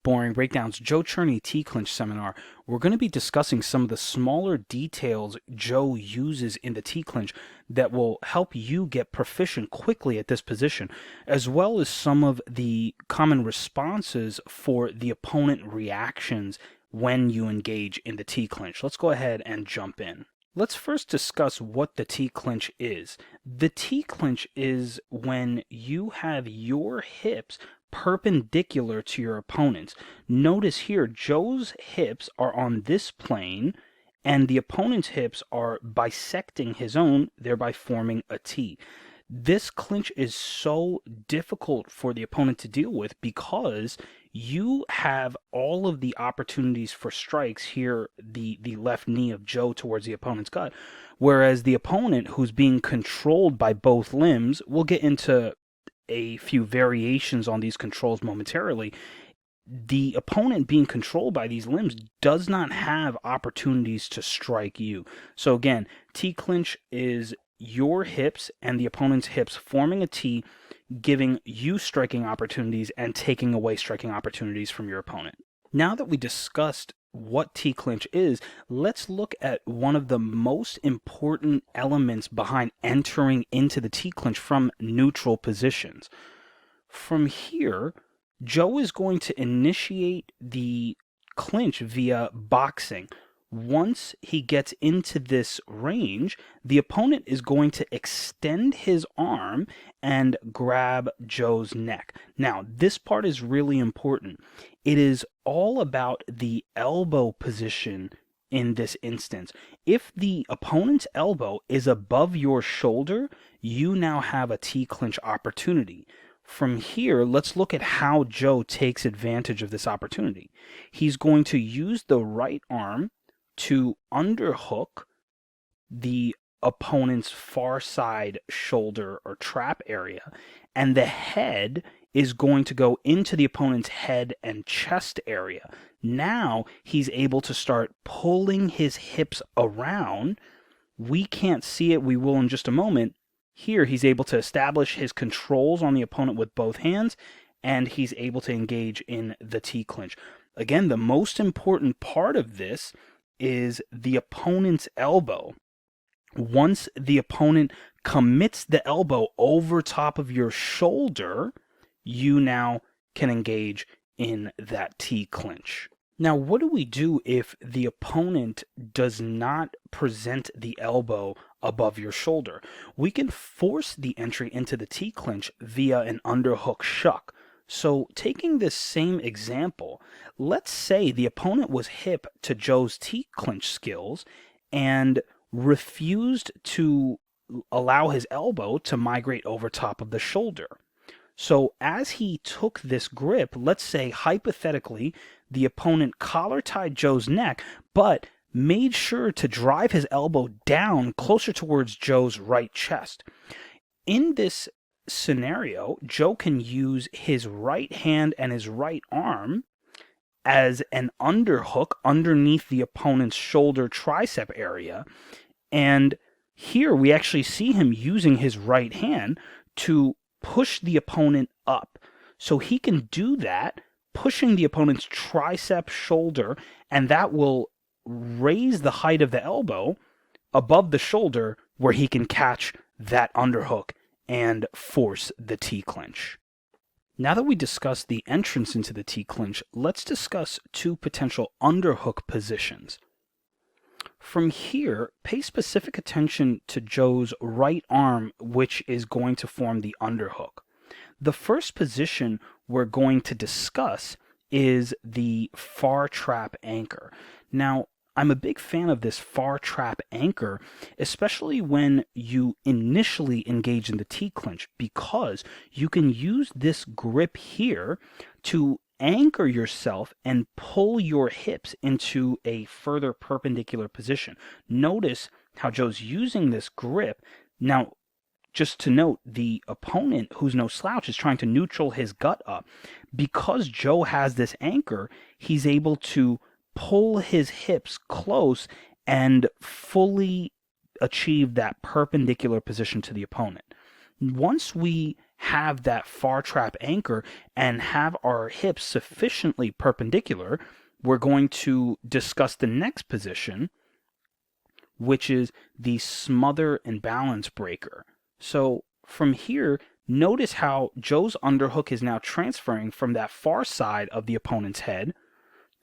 Boring Breakdowns Joe Chernay T Clinch seminar, we're going to be discussing some of the smaller details Joe uses in the T Clinch that will help you get proficient quickly at this position, as well as some of the common responses for the opponent reactions when you engage in the T Clinch. Let's go ahead and jump in. Let's first discuss what the T Clinch is. The T Clinch is when you have your hips perpendicular to your opponent's. Notice here, Joe's hips are on this plane, and the opponent's hips are bisecting his own, thereby forming a T. This clinch is so difficult for the opponent to deal with because you have all of the opportunities for strikes here, the left knee of Joe towards the opponent's gut, whereas the opponent, who's being controlled by both limbs, we'll get into a few variations on these controls momentarily. The opponent being controlled by these limbs does not have opportunities to strike you. So again, T clinch is your hips and the opponent's hips forming a T, giving you striking opportunities and taking away striking opportunities from your opponent. Now that we discussed what T clinch is, let's look at one of the most important elements behind entering into the T clinch from neutral positions. From here, Joe is going to initiate the clinch via boxing. Once he gets into this range, the opponent is going to extend his arm and grab Joe's neck. Now, this part is really important. It is all about the elbow position in this instance. If the opponent's elbow is above your shoulder, you now have a T clinch opportunity. From here, let's look at how Joe takes advantage of this opportunity. He's going to use the right arm to underhook the opponent's far side shoulder or trap area, and the head is going to go into the opponent's head and chest area. Now he's able to start pulling his hips around. We can't see it, we will in just a moment. Here he's able to establish his controls on the opponent with both hands, and he's able to engage in the T clinch. Again, the most important part of this is the opponent's elbow. Once the opponent commits the elbow over top of your shoulder, you now can engage in that T clinch. Now, what do we do if the opponent does not present the elbow above your shoulder? We can force the entry into the T clinch via an underhook shuck. So taking this same example, let's say the opponent was hip to Joe's T clinch skills and refused to allow his elbow to migrate over top of the shoulder. So as he took this grip, let's say hypothetically the opponent collar tied Joe's neck, but made sure to drive his elbow down closer towards Joe's right chest. In this scenario, Joe can use his right hand and his right arm as an underhook underneath the opponent's shoulder tricep area. And here we actually see him using his right hand to push the opponent up. So he can do that, pushing the opponent's tricep shoulder, and that will raise the height of the elbow above the shoulder where he can catch that underhook and force the T clinch. Now that we discussed the entrance into the T clinch, let's discuss two potential underhook positions. From here, pay specific attention to Joe's right arm, which is going to form the underhook. The first position we're going to discuss is the far trap anchor. Now, I'm a big fan of this far trap anchor, especially when you initially engage in the T clinch, because you can use this grip here to anchor yourself and pull your hips into a further perpendicular position. Notice how Joe's using this grip. Now, just to note, the opponent, who's no slouch, is trying to neutral his gut up. Because Joe has this anchor, he's able to pull his hips close and fully achieve that perpendicular position to the opponent. Once we have that far trap anchor and have our hips sufficiently perpendicular, we're going to discuss the next position, which is the smother and balance breaker. So from here, notice how Joe's underhook is now transferring from that far side of the opponent's head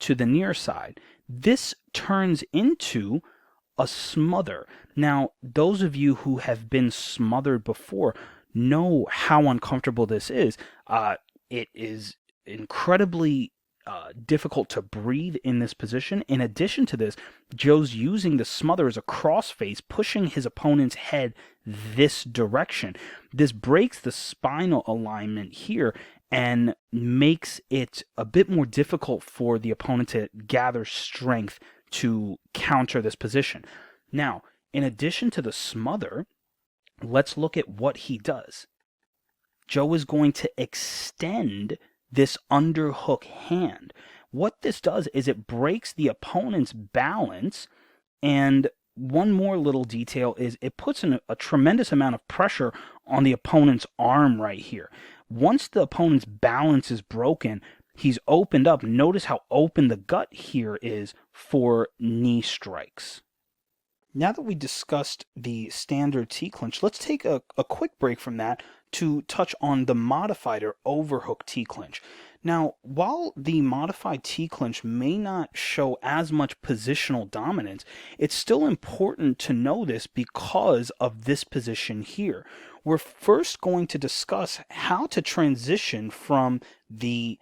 to the near side. This turns into a smother. Now, those of you who have been smothered before know how uncomfortable this is. It is incredibly difficult to breathe in this position. In addition to this, Joe's using the smother as a crossface, pushing his opponent's head this direction. This breaks the spinal alignment here and makes it a bit more difficult for the opponent to gather strength to counter this position. Now, in addition to the smother, let's look at what he does. Joe is going to extend this underhook hand. What this does is it breaks the opponent's balance, and one more little detail is it puts in a tremendous amount of pressure on the opponent's arm right here. Once the opponent's balance is broken, he's opened up. Notice how open the gut here is for knee strikes. Now that we discussed the standard T clinch, let's take a quick break from that to touch on the modified or overhook T clinch. Now, while the modified T clinch may not show as much positional dominance, it's still important to know this because of this position here. We're first going to discuss how to transition from the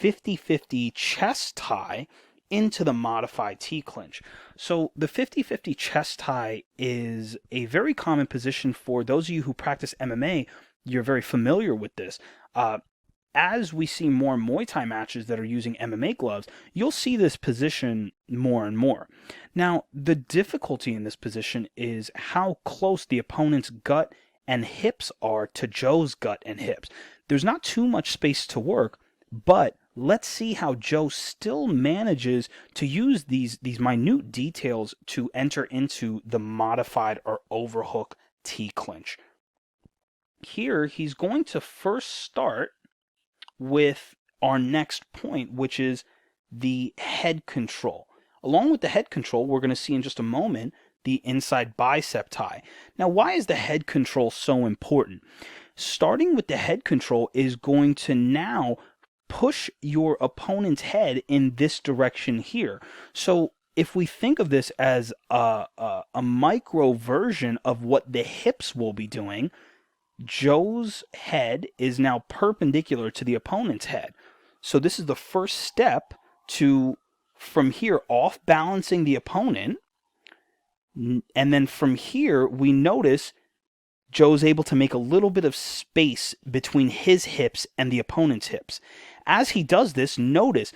50-50 chest tie into the modified T clinch. So the 50-50 chest tie is a very common position for those of you who practice MMA. You're very familiar with this. As we see more Muay Thai matches that are using MMA gloves, you'll see this position more and more. Now, the difficulty in this position is how close the opponent's gut and hips are to Joe's gut and hips. There's not too much space to work, but let's see how Joe still manages to use these minute details to enter into the modified or overhook T clinch. Here, he's going to first start with our next point, which is the head control. Along with the head control, we're going to see in just a moment the inside bicep tie. Now, why is the head control so important? Starting with the head control is going to now push your opponent's head in this direction here. So if we think of this as a micro version of what the hips will be doing, Joe's head is now perpendicular to the opponent's head. So this is the first step to, from here, off balancing the opponent. And then from here, we notice Joe's able to make a little bit of space between his hips and the opponent's hips. As he does this, notice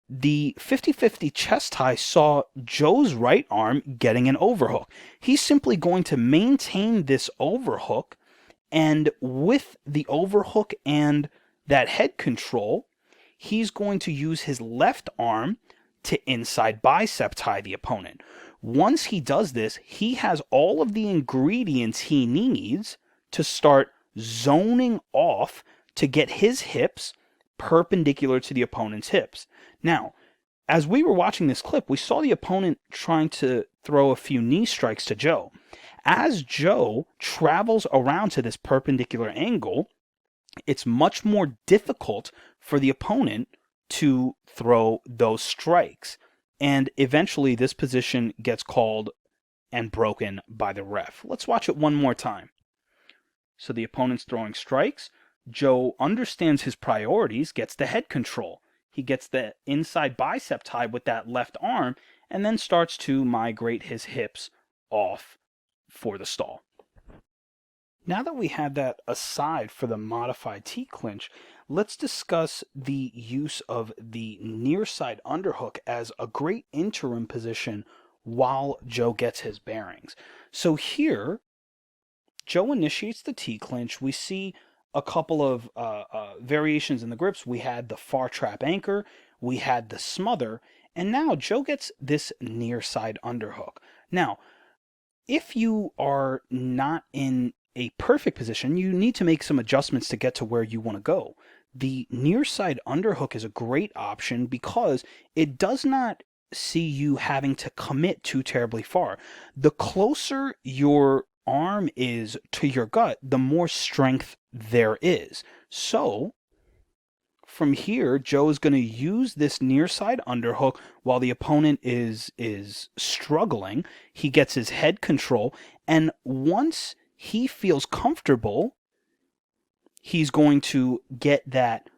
the 50-50 chest tie saw Joe's right arm getting an overhook. He's simply going to maintain this overhook, and with the overhook and that head control, he's going to use his left arm to inside bicep tie the opponent. Once he does this, he has all of the ingredients he needs to start zoning off to get his hips perpendicular to the opponent's hips. Now, as we were watching this clip, we saw the opponent trying to throw a few knee strikes to Joe. As Joe travels around to this perpendicular angle, it's much more difficult for the opponent to throw those strikes. And eventually this position gets called and broken by the ref. Let's watch it one more time. So the opponent's throwing strikes. Joe understands his priorities, gets the head control. He gets the inside bicep tie with that left arm, and then starts to migrate his hips off for the stall. Now that we had that aside for the modified T clinch, let's discuss the use of the near side underhook as a great interim position while Joe gets his bearings. So here, Joe initiates the T clinch. We see a couple of variations in the grips. We had the far trap anchor, we had the smother, and now Joe gets this near side underhook. Now, if you are not in a perfect position, you need to make some adjustments to get to where you want to go. The near side underhook is a great option because it does not see you having to commit too terribly far. The closer your arm is to your gut, the more strength there is. So, from here, Joe is going to use this near side underhook while the opponent is struggling. He gets his head control, and once he feels comfortable, he's going to get that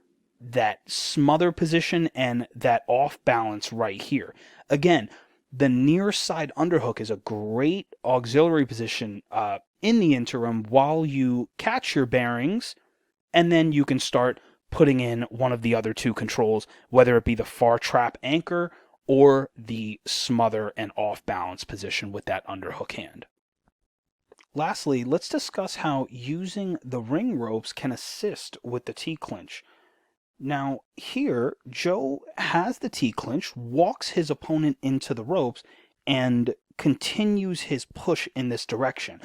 smother position and that off balance right here. Again, the near side underhook is a great auxiliary position in the interim while you catch your bearings, and then you can start putting in one of the other two controls, whether it be the far trap anchor or the smother and off balance position with that underhook hand. Lastly, let's discuss how using the ring ropes can assist with the T clinch. Now, here, Joe has the T clinch, walks his opponent into the ropes, and continues his push in this direction.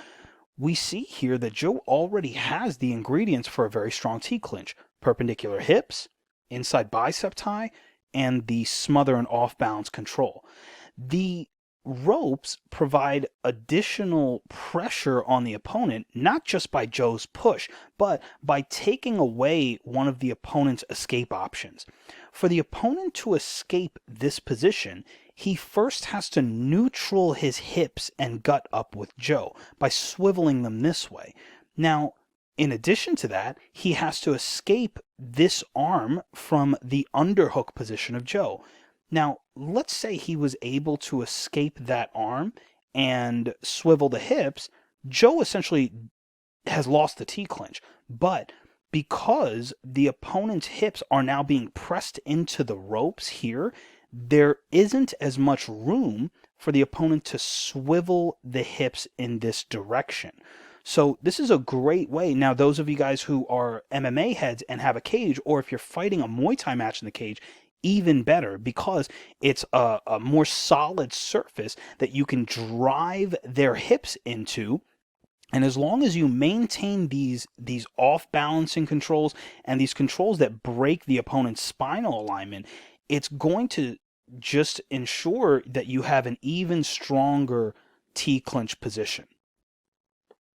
We see here that Joe already has the ingredients for a very strong T clinch: perpendicular hips, inside bicep tie, and the smother and off balance control. The ropes provide additional pressure on the opponent, not just by Joe's push, but by taking away one of the opponent's escape options. For the opponent to escape this position, he first has to neutral his hips and gut up with Joe by swiveling them this way. Now, in addition to that, he has to escape this arm from the underhook position of Joe. Now, let's say he was able to escape that arm and swivel the hips. Joe essentially has lost the T clinch, but because the opponent's hips are now being pressed into the ropes here, there isn't as much room for the opponent to swivel the hips in this direction. So this is a great way. Now, those of you guys who are MMA heads and have a cage, or if you're fighting a Muay Thai match in the cage, even better, because it's a more solid surface that you can drive their hips into. And as long as you maintain these off balancing controls and these controls that break the opponent's spinal alignment, it's going to just ensure that you have an even stronger T clinch position.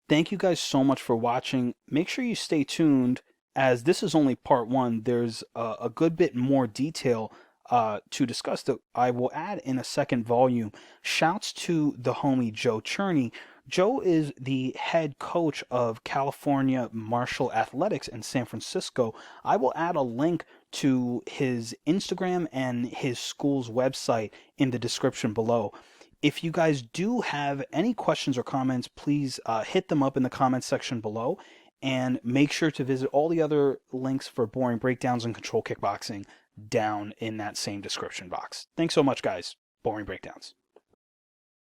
Thank you guys so much for watching. Make sure you stay tuned, as this is only part one. There's a good bit more detail to discuss that I will add in a second volume. Shouts to the homie Joe Chernay. Joe is the head coach of California Martial Athletics in San Francisco. I will add a link to his Instagram and his school's website in the description below. If you guys do have any questions or comments, please hit them up in the comments section below, and make sure to visit all the other links for boring breakdowns and control kickboxing down in that same description box. Thanks so much, guys. Boring breakdowns.